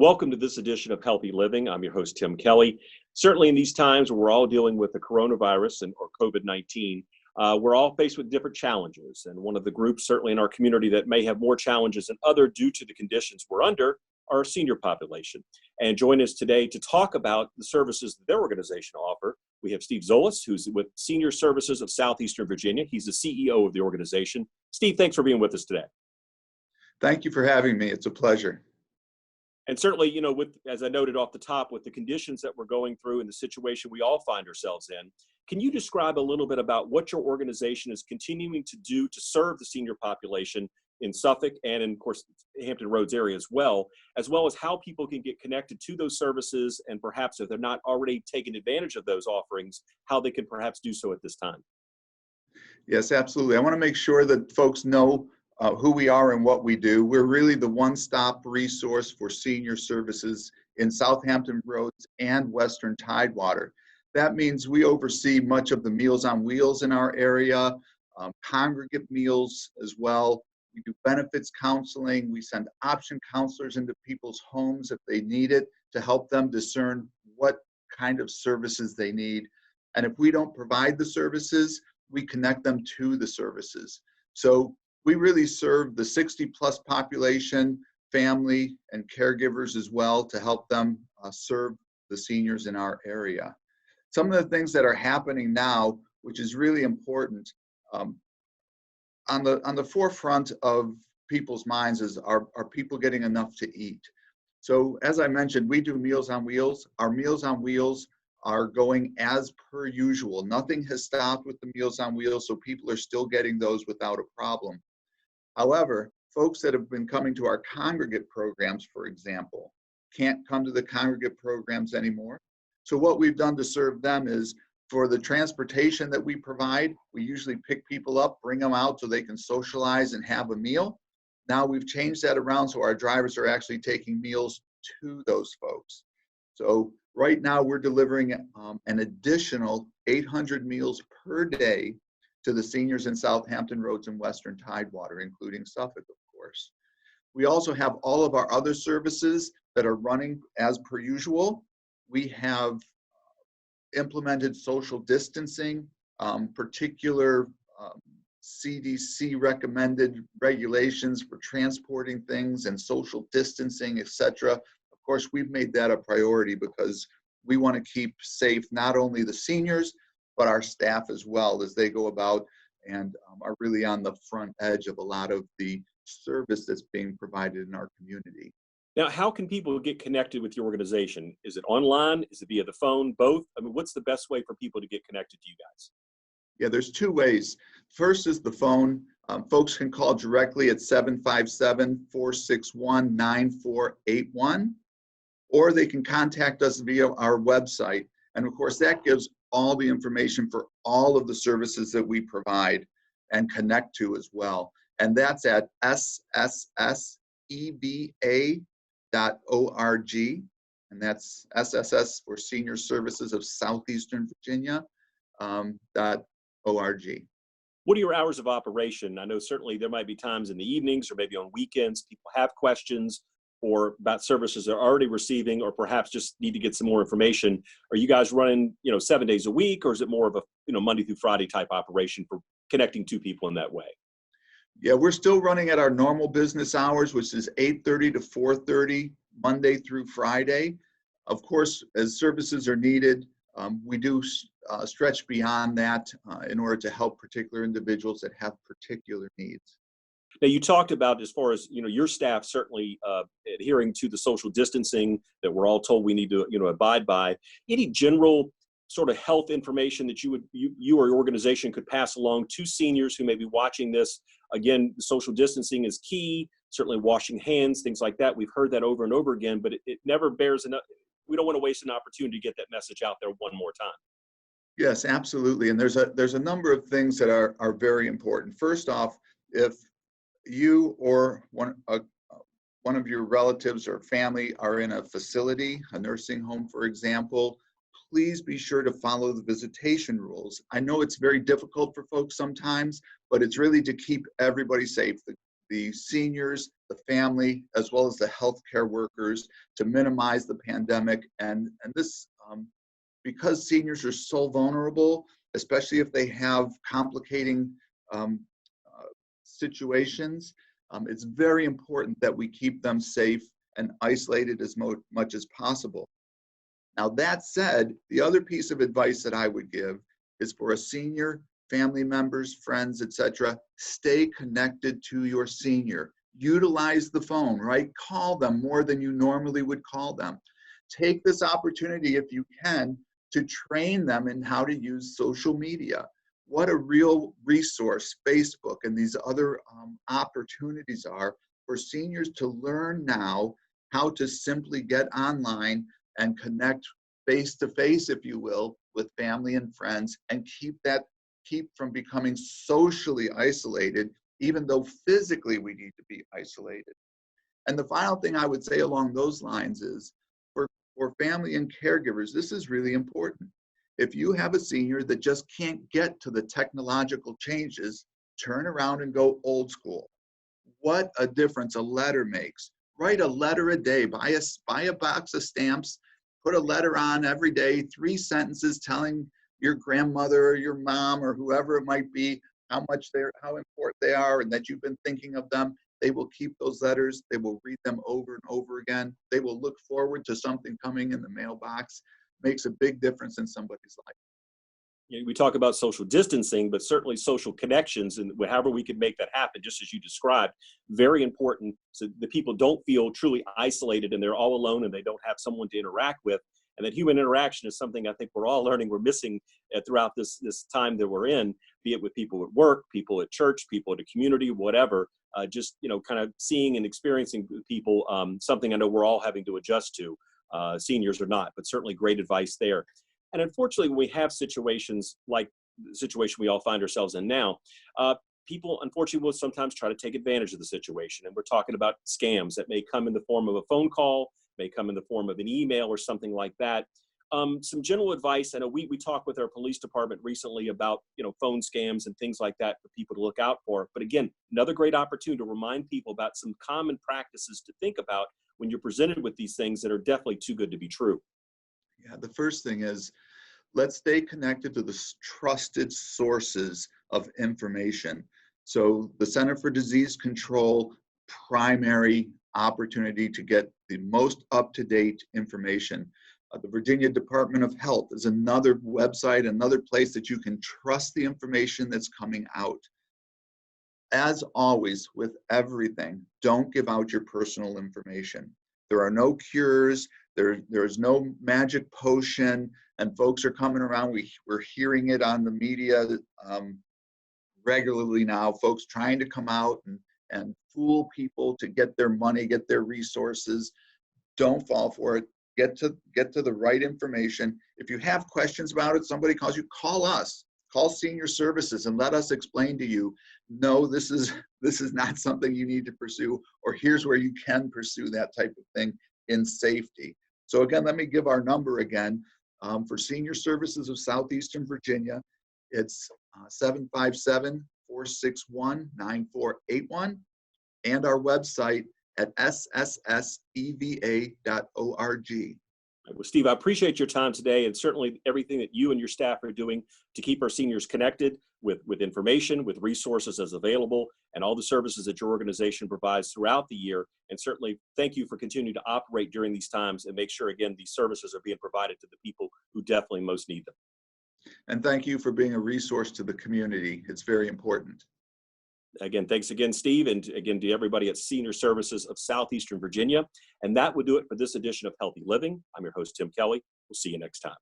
Welcome to this edition of Healthy Living. I'm your host, Tim Kelly. Certainly in these times where we're all dealing with the coronavirus or COVID-19, we're all faced with different challenges. And one of the groups certainly in our community that may have more challenges than other due to the conditions we're under are our senior population. And join us today to talk about the services that their organization offer. We have Steve Zolis, who's with Senior Services of Southeastern Virginia. He's the CEO of the organization. Steve, thanks for being with us today. Thank you for having me. It's a pleasure. And certainly, as I noted off the top, with the conditions that we're going through and the situation we all find ourselves in, can you describe a little bit about what your organization is continuing to do to serve the senior population in Suffolk and, of course, Hampton Roads area as well as how people can get connected to those services and perhaps if they're not already taking advantage of those offerings, how they can perhaps do so at this time? Yes, absolutely. I want to make sure that folks know who we are and what we do. We're really the one-stop resource for senior services in Southampton Roads and Western Tidewater. That means we oversee much of the Meals on Wheels in our area, congregate meals as well. We do benefits counseling. We send option counselors into people's homes if they need it to help them discern what kind of services they need. And if we don't provide the services, we connect them to the services. So we really serve the 60-plus population, family, and caregivers as well to help them serve the seniors in our area. Some of the things that are happening now, which is really important, on the forefront of people's minds are people getting enough to eat. So as I mentioned, we do Meals on Wheels. Our Meals on Wheels are going as per usual. Nothing has stopped with the Meals on Wheels, so people are still getting those without a problem. However, folks that have been coming to our congregate programs, for example, can't come to the congregate programs anymore. So what we've done to serve them is for the transportation that we provide, we usually pick people up, bring them out so they can socialize and have a meal. Now we've changed that around so our drivers are actually taking meals to those folks. So right now we're delivering an additional 800 meals per day to the seniors in Southampton Roads and Western Tidewater, including Suffolk, of course. We also have all of our other services that are running as per usual. We have implemented social distancing, particular CDC recommended regulations for transporting things and social distancing, etc. Of course, we've made that a priority because we want to keep safe not only the seniors, but our staff as well as they go about and are really on the front edge of a lot of the service that's being provided in our community. Now, how can people get connected with your organization? Is it online? Is it via the phone? Both? I mean, what's the best way for people to get connected to you guys? Yeah, there's two ways. First is the phone. Folks can call directly at 757-461-9481, or they can contact us via our website. And of course, that gives all the information for all of the services that we provide and connect to as well. And that's at ssseba.org. And that's SSS for Senior Services of Southeastern Virginia, .org. What are your hours of operation? I know certainly there might be times in the evenings or maybe on weekends, people have questions or about services they're already receiving, or perhaps just need to get some more information. Are you guys running, 7 days a week, or is it more of a, Monday through Friday type operation for connecting to people in that way? Yeah, we're still running at our normal business hours, which is 8:30 to 4:30, Monday through Friday. Of course, as services are needed, we do stretch beyond that in order to help particular individuals that have particular needs. Now, you talked about as far as, your staff certainly adhering to the social distancing that we're all told we need to, abide by. Any general sort of health information that you or your organization could pass along to seniors who may be watching this? Again, social distancing is key, certainly washing hands, things like that. We've heard that over and over again, but it never bears enough. We don't want to waste an opportunity to get that message out there one more time. Yes, absolutely. And there's a number of things that are very important. First off, if you or one of your relatives or family are in a facility, a nursing home, for example, please be sure to follow the visitation rules. I know it's very difficult for folks sometimes, but it's really to keep everybody safe. the seniors, the family, as well as the healthcare workers to minimize the pandemic. And this, because seniors are so vulnerable, especially if they have complicating situations, it's very important that we keep them safe and isolated as much as possible. Now, that said, the other piece of advice that I would give is for a senior, family members, friends, etc., stay connected to your senior. Utilize the phone, right? Call them more than you normally would call them. Take this opportunity, if you can, to train them in how to use social media. What a real resource Facebook and these other opportunities are for seniors to learn now how to simply get online and connect face-to-face, if you will, with family and friends, and keep from becoming socially isolated, even though physically we need to be isolated. And the final thing I would say along those lines is, for family and caregivers, this is really important. If you have a senior that just can't get to the technological changes, turn around and go old school. What a difference a letter makes. Write a letter a day, buy a box of stamps, put a letter on every day, 3 sentences telling your grandmother or your mom or whoever it might be how important they are and that you've been thinking of them. They will keep those letters. They will read them over and over again. They will look forward to something coming in the mailbox. Makes a big difference in somebody's life. We talk about social distancing, but certainly social connections, and however we could make that happen, just as you described, very important so that people don't feel truly isolated and they're all alone and they don't have someone to interact with. And that human interaction is something I think we're all learning we're missing throughout this time that we're in, be it with people at work, people at church, people at a community, whatever. Just kind of seeing and experiencing people, something I know we're all having to adjust to. Seniors or not, but certainly great advice there. And unfortunately, when we have situations like the situation we all find ourselves in now, people unfortunately will sometimes try to take advantage of the situation. And we're talking about scams that may come in the form of a phone call, may come in the form of an email or something like that. Some general advice. I know we talked with our police department recently about phone scams and things like that for people to look out for. But again, another great opportunity to remind people about some common practices to think about when you're presented with these things that are definitely too good to be true. Yeah, the first thing is, let's stay connected to the trusted sources of information. So the Center for Disease Control, primary opportunity to get the most up-to-date information. The Virginia Department of Health is another website, another place that you can trust the information that's coming out. As always, with everything, don't give out your personal information. There are no cures. There's no magic potion, and folks are coming around. We're hearing it on the media regularly now. Folks trying to come out and fool people to get their money, get their resources. Don't fall for it. Get to the right information. If you have questions about it, somebody calls you, call us. Call Senior Services and let us explain to you, no, this is not something you need to pursue, or here's where you can pursue that type of thing in safety. So again, let me give our number again. For Senior Services of Southeastern Virginia, it's 757-461-9481, and our website at ssseva.org. Well, Steve, I appreciate your time today, and certainly everything that you and your staff are doing to keep our seniors connected with information, with resources as available, and all the services that your organization provides throughout the year. And certainly thank you for continuing to operate during these times and make sure, again, these services are being provided to the people who definitely most need them. And thank you for being a resource to the community. It's very important. Again, thanks again, Steve, and again to everybody at Senior Services of Southeastern Virginia. And that will do it for this edition of Healthy Living. I'm your host, Tim Kelly. We'll see you next time.